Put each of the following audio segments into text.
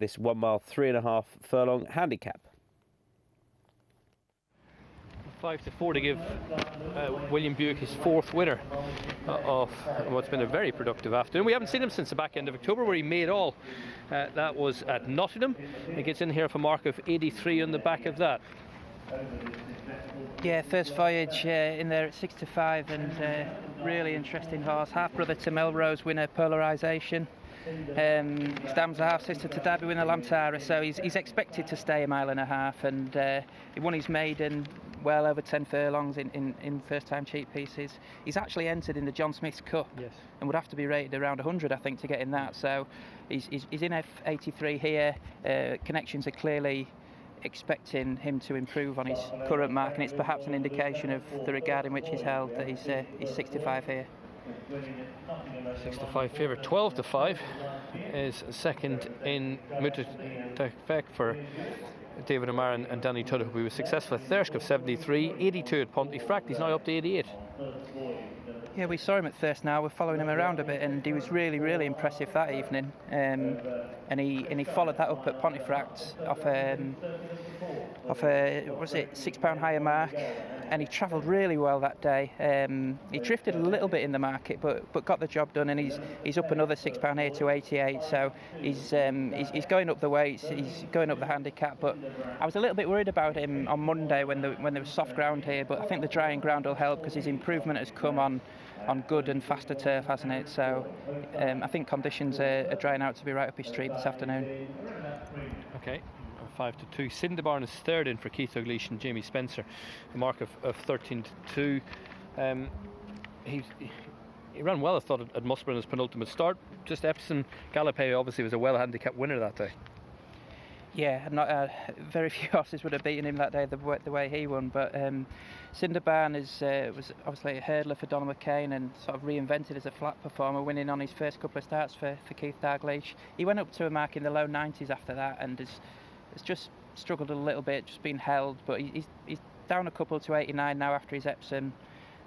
this 1 mile, 3.5 furlong handicap. 5-4 to give William Buick his fourth winner of what's been a very productive afternoon. We haven't seen him since the back end of October, where he made all. That was at Nottingham. He gets in here for a mark of 83 on the back of that. Yeah, first voyage in there at 6-5, and really interesting horse. Half brother to Melrose winner, Polarisation. Stam's a half sister to Derby winner Lantara, so he's expected to stay 1.5 miles, and he won his maiden well over 10 furlongs in first time cheap pieces. He's actually entered in the John Smith's Cup, yes, and would have to be rated around 100, I think, to get in that. So he's in F83 here. Connections are clearly expecting him to improve on his current mark, and it's perhaps an indication of the regard in which he's held that he's 6-5 here. 6-5 favourite. 12-5 is second in Mutatafek for David O'Meara and Danny Tudhope, who was successful at Thirsk of 73, 82 at Pontefract. He's now up to 88. Yeah, we saw him at Thirsk now. We're following him around a bit, and he was really, really impressive that evening. And he followed that up at Pontefract off a was it £6 higher mark, and he travelled really well that day. He drifted a little bit in the market, but got the job done, and he's up another £6 here to 88. So he's going up the weights, he's going up the handicap. But I was a little bit worried about him on Monday when there was soft ground here, but I think the drying ground will help, because his improvement has come on good and faster turf, hasn't it? So I think conditions are drying out to be right up his street this afternoon. Okay, 5-2. Cinderbarn is third in for Keith Dalglish and Jamie Spencer, a mark of 13-2. He ran well, I thought, at Musselburgh in his penultimate start. Just Epsom Galopé obviously was a well handicapped winner that day. Yeah, very few horses would have beaten him that day the way he won. But Cinderbarn was obviously a hurdler for Donald McCain, and sort of reinvented as a flat performer, winning on his first couple of starts for Keith Dalglish. He went up to a mark in the low 90s after that, and has just struggled a little bit, just been held. But he's down a couple to 89 now after his Epsom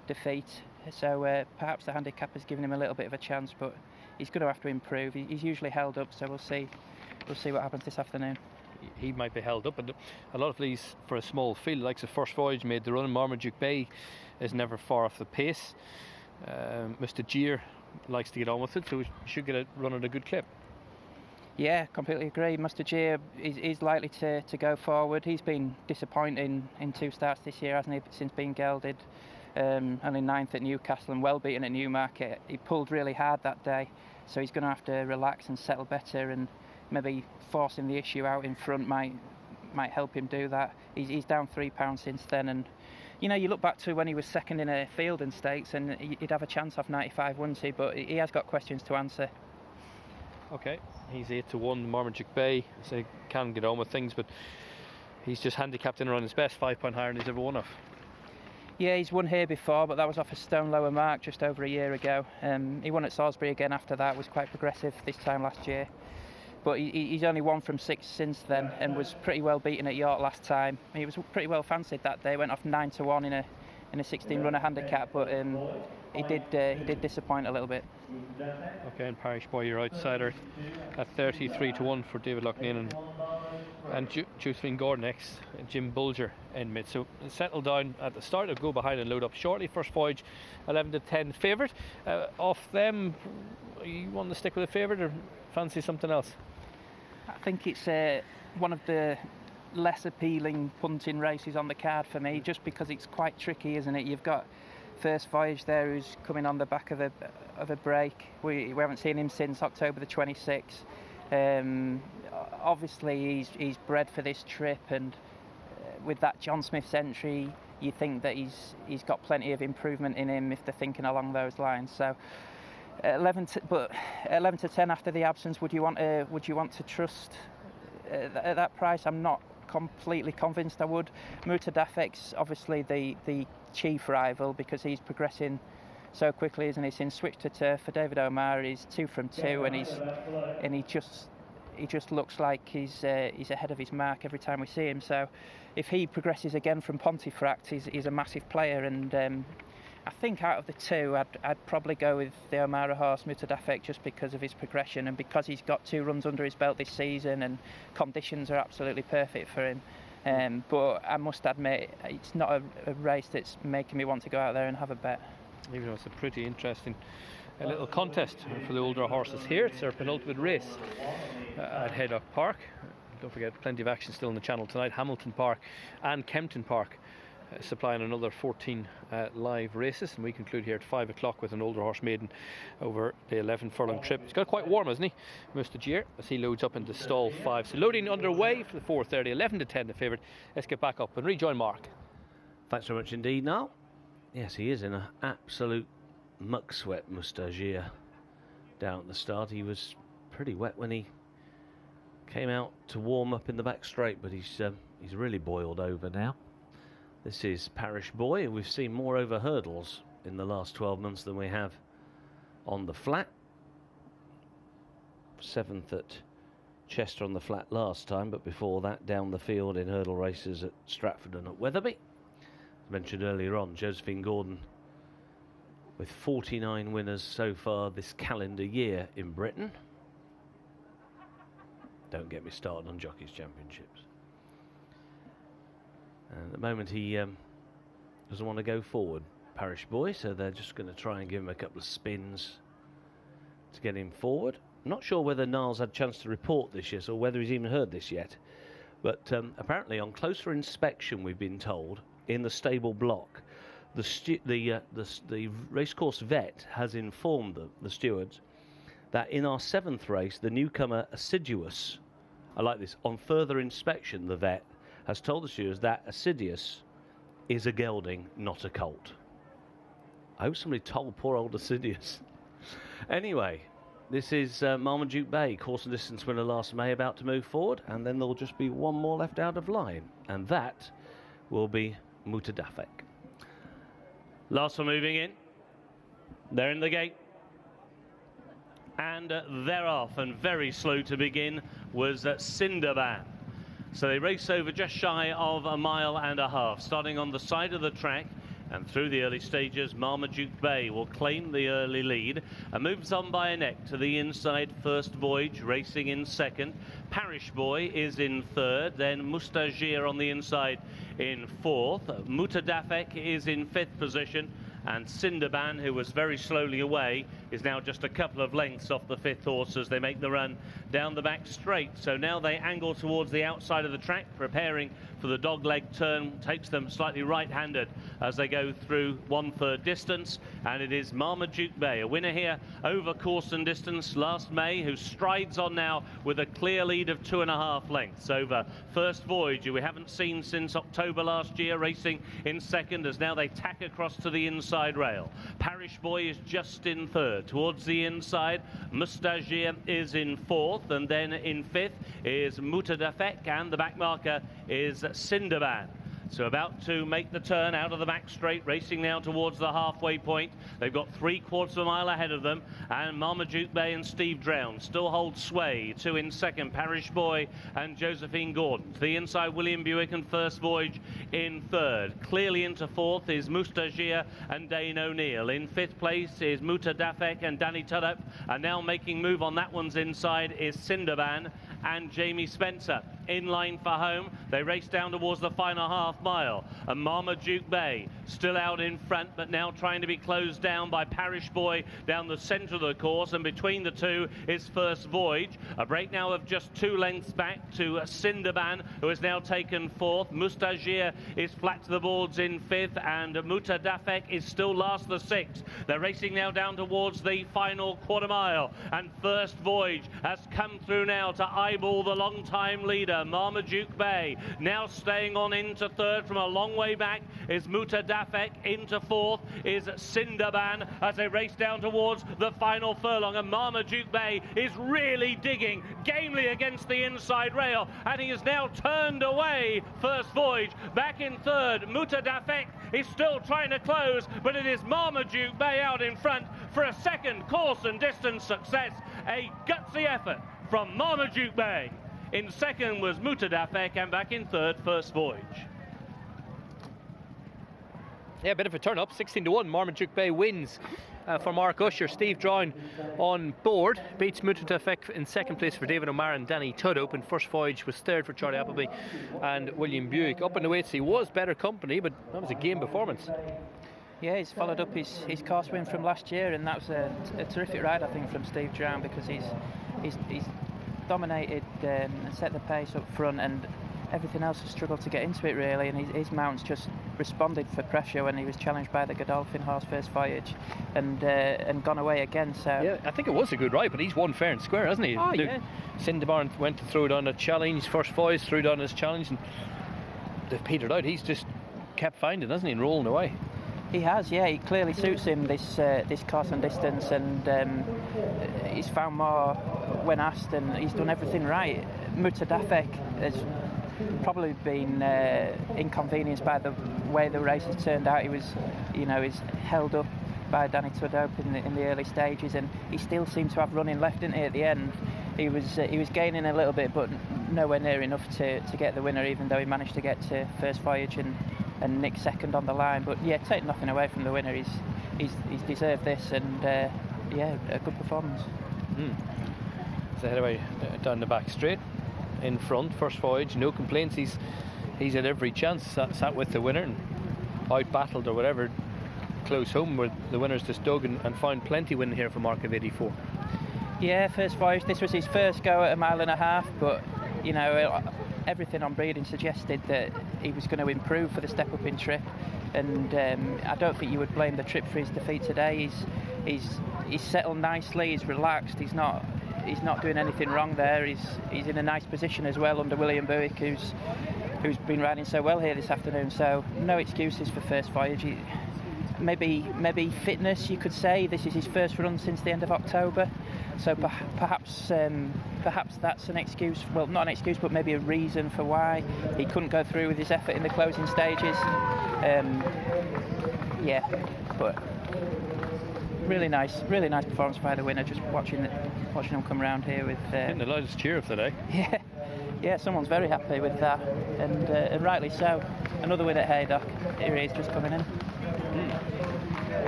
defeat. So perhaps the handicap has given him a little bit of a chance, but he's going to have to improve. He's usually held up, so we'll see what happens this afternoon. He might be held up, but a lot of these, for a small field, like the first voyage made the run. Marmaduke Bay is never far off the pace. Mr. Gier likes to get on with it, so he should get a run at a good clip. Yeah, completely agree. Mr. Gier is likely to go forward. He's been disappointing in 2 starts this year, hasn't he, since being gelded. Only 9th at Newcastle and well beaten at Newmarket. He pulled really hard that day, so he's going to have to relax and settle better, and maybe forcing the issue out in front might help him do that. He's down £3 since then, and you look back to when he was second in a field and stakes, and he'd have a chance off 95, wouldn't he? But he has got questions to answer. Okay, he's 8-1. Marmaduke Bay, so he can get on with things, but he's just handicapped in around his best, £5 higher than he's ever won off. Yeah, he's won here before, but that was off a stone lower mark just over a year ago. He won at Salisbury again after that, was quite progressive this time last year. But he's only won from 6 since then, and was pretty well beaten at York last time. He was pretty well fancied that day, went off 9-1 in a 16-runner handicap, but he did disappoint a little bit. Okay, and Parish Boy, your outsider, at 33-1 for David Loughnane, and Josephine Gordon next, Jim Bulger in mid. So settle down at the start, of go behind and load up shortly. First voyage, 11-10 favourite. Off them, you want to stick with a favourite or fancy something else? I think it's one of the less appealing punting races on the card for me, just because it's quite tricky, isn't it? You've got First Voyage there, who's coming on the back of a break. We haven't seen him since October the 26th. Obviously he's bred for this trip, and with that John Smith's entry, you think that he's got plenty of improvement in him if they're thinking along those lines. So 11-10 after the absence, would you want to trust at that price? I'm not completely convinced I would. Mutadafek's obviously the chief rival, because he's progressing so quickly, isn't he? Since switch to turf for David O'Meara, he's 2 from 2, and he just looks like he's ahead of his mark every time we see him. So if he progresses again from Pontefract, he's a massive player, and I think out of the two, I'd probably go with the O'Mara horse, Mutadafek, just because of his progression and because he's got 2 runs under his belt this season and conditions are absolutely perfect for him. But I must admit, it's not a race that's making me want to go out there and have a bet. Even though it's a pretty interesting little contest for the older horses here. It's their penultimate race at Haydock Park. Don't forget, plenty of action still on the channel tonight. Hamilton Park and Kempton Park supplying another 14 live races, and we conclude here at 5 o'clock with an older horse maiden over the 11 furlong trip. It's got quite warm, hasn't he, Mustajeer, as he loads up into stall 5. So loading underway for the 4:30, 11 to 10 the favourite. Let's get back up and rejoin Mark. Thanks very much indeed, Niall. Yes, he is in an absolute muck sweat, Mustajeer, down at the start. He was pretty wet when he came out to warm up in the back straight, but he's really boiled over now. This is Parish Boy, and we've seen more over hurdles in the last 12 months than we have on the flat. 7th at Chester on the flat last time, but before that down the field in hurdle races at Stratford and at Wetherby. As mentioned earlier on, Josephine Gordon with 49 winners so far this calendar year in Britain. Don't get me started on Jockeys Championships. And at the moment he doesn't want to go forward, Parish Boy, so they're just going to try and give him a couple of spins to get him forward. I'm not sure whether Niall's had a chance to report this yet or whether he's even heard this yet, but apparently on closer inspection, we've been told, in the stable block, the racecourse vet has informed the stewards that in our 7th race, the newcomer Assiduous, I like this, on further inspection, the vet has told the stewards that Assiduous is a gelding, not a colt. I hope somebody told poor old Assiduous. Anyway, this is Marmaduke Bay, course and distance winner last May, about to move forward, and then there'll just be one more left out of line, and that will be Mutadafek. Last one moving in. They're in the gate. And they're off, and very slow to begin was Cinderban. So they race over just shy of a mile and a half, starting on the side of the track. And through the early stages, Marmaduke Bay will claim the early lead and moves on by a neck to the inside. First Voyage racing in 2nd. Parish Boy is in 3rd. Then Mustajeer on the inside in 4th. Mutadafek is in 5th position. And Cinderban, who was very slowly away, is now just a couple of lengths off the 5th horse as they make the run down the back straight. So now they angle towards the outside of the track, preparing for the dogleg turn. Takes them slightly right-handed as they go through 1/3 distance. And it is Marmaduke Bay, a winner here over course and distance last May, who strides on now with a clear lead of 2.5 lengths over First Voyage, who we haven't seen since October last year, racing in 2nd, as now they tack across to the inside rail. Parish Boy is just in 3rd. Towards the inside, Mustajeer is in 4th, and then in 5th is Mutadafek, and the back marker is Cinderban. So about to make the turn out of the back straight, racing now towards the halfway point. They've got 3/4 of a mile ahead of them, and Marmaduke Bay and Steve Drown still hold sway. 2 in 2nd, Parish Boy and Josephine Gordon. To the inside, William Buick and First Voyage in 3rd. Clearly into 4th is Mustajeer and Dane O'Neill. In 5th place is Mutadafek and Danny Tuddup, and now making move on that one's inside is Cinderban and Jamie Spencer. In line for home, they race down towards the final half mile, and Marmaduke Bay still out in front, but now trying to be closed down by Parish Boy down the centre of the course, and between the two is First Voyage. A break now of just 2 lengths back to Cinderban, who has now taken 4th. Mustajeer is flat to the boards in 5th, and Mutadafek is still last the 6th. They're racing now down towards the final 1/4 mile, and First Voyage has come through now to eyeball the long-time leader, Marmaduke Bay. Now staying on into 3rd from a long way back is Mutadafek. Into 4th is Cinderban as they race down towards the final furlong, and Marmaduke Bay is really digging gamely against the inside rail, and he is now turned away. First Voyage back in 3rd. Mutadafek is still trying to close, but it is Marmaduke Bay out in front for a 2nd course and distance success. A gutsy effort from Marmaduke Bay. In 2nd was Mutadafek, and back in 3rd, First Voyage. Yeah, a bit of a turn up, 16 to 1. Marmaduke Bay wins for Mark Usher. Steve Drown on board, beats Mutadafek in second place for David O'Mara and Danny Tudhope. And First Voyage was third for Charlie Appleby and William Buick. Up in the weights, he was better company, but that was a game performance. Yeah, he's followed up his course win from last year, and that was a terrific ride, I think, from Steve Drown, because he's dominated and set the pace up front, and everything else has struggled to get into it really, and his mounts just responded for pressure when he was challenged by the Godolphin horse First Voyage, and gone away again. So yeah, I think it was a good ride, but he's won fair and square, hasn't he? Oh, yeah. Cinderbarn went to throw down a challenge, First Voyage threw down his challenge, and they've petered out. He's just kept finding, hasn't he, and rolling away. He has, yeah. He clearly suits him, this course and distance, and he's found more when asked, and he's done everything right. Mutadafek has probably been inconvenienced by the way the race has turned out. He was, he's held up by Danny Tudhope in the early stages, and he still seemed to have running left, didn't he? At the end, he was gaining a little bit, but nowhere near enough to get the winner, even though he managed to get to First Voyage and nick second on the line. But yeah, take nothing away from the winner. He's deserved this, and yeah, a good performance. So head away down the back straight, in front, First Voyage, no complaints. He's had every chance, sat with the winner and out battled or whatever, close home, where the winners just dug and found plenty winning here for Mark of 84. Yeah, First Voyage, this was his first go at a mile and a half, but everything on breeding suggested that he was going to improve for the step up in trip, and I don't think you would blame the trip for his defeat today. He's settled nicely, he's relaxed, he's not doing anything wrong there. He's in a nice position as well under William Buick, who's been riding so well here this afternoon. So no excuses for First Voyage. Maybe fitness, you could say. This is his first run since the end of October, so perhaps that's an excuse. Well, not an excuse, but maybe a reason for why he couldn't go through with his effort in the closing stages. Yeah, but really nice performance by the winner. Just watching him come around here with getting the loudest cheer of the day. Yeah, someone's very happy with that, and rightly so. Another win at Haydock. Here he is, just coming in.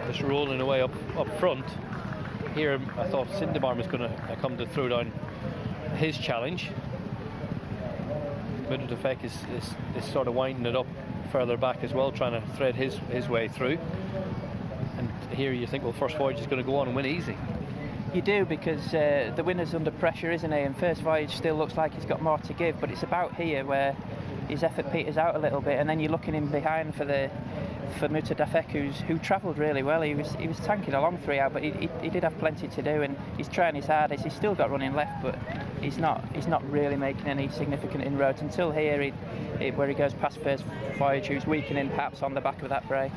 Just rolling away up front. Here I thought Cinderbarn was going to come to throw down his challenge. Mutadafek is sort of winding it up further back as well, trying to thread his way through. And here you think, well, First Voyage is going to go on and win easy. You do, because the winner's under pressure, isn't he? And First Voyage still looks like he's got more to give, but it's about here where his effort peters out a little bit, and then you're looking in behind for Mutadafek, who travelled really well. He was tanking along 3 out, but he did have plenty to do, and he's trying his hardest. He's still got running left, but he's not really making any significant inroads until here, where he goes past First Voyage, who's weakening perhaps on the back of that break.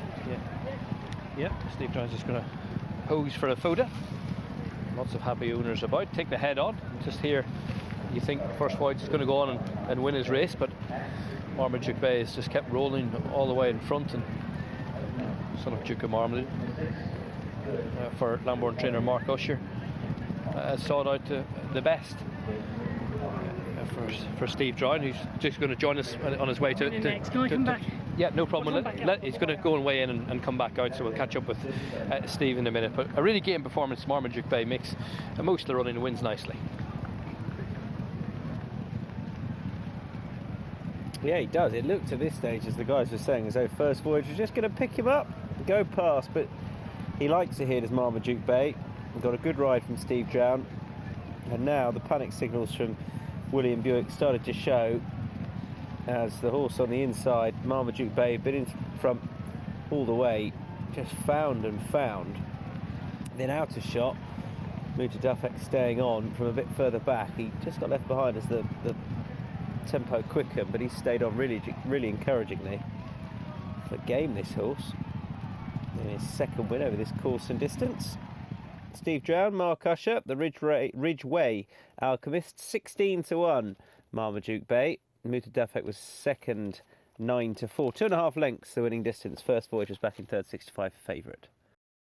Yeah. Steve Drown's just going to pose for a photo. Lots of happy owners about. Take the head on. Just here, you think First Voyage is going to go on and win his race, but Marmaduke Bay has just kept rolling all the way in front, and son of Duke of Marmaduke for Lambourne trainer Mark Usher sought out the best for Steve Drown, who's just going to join us on his way to next. Can I come back? Yeah, no problem. He's going to go and weigh in and come back out, so we'll catch up with Steve in a minute. But a really game performance. Marmaduke Bay makes most of the running and wins nicely. Yeah, he does. It looked at this stage, as the guys were saying, as though First Voyage was just going to pick him up and go past, but he likes it here, does Marmaduke Bay. We've got a good ride from Steve Drown, and now the panic signals from William Buick started to show as the horse on the inside, Marmaduke Bay, been in front all the way, just found, then out of shot. Mutadafek staying on from a bit further back. He just got left behind as the tempo quickened, but he stayed on really encourageway for game, this horse, in his second win over this course and distance. Steve Drown, Mark Usher, the Ridgeway Alchemist, 16 to 1. Marmaduke Bay. Mutadafek was second, 9 to 4. 2.5 lengths the winning distance. First Voyage was back in third, 65 favourite.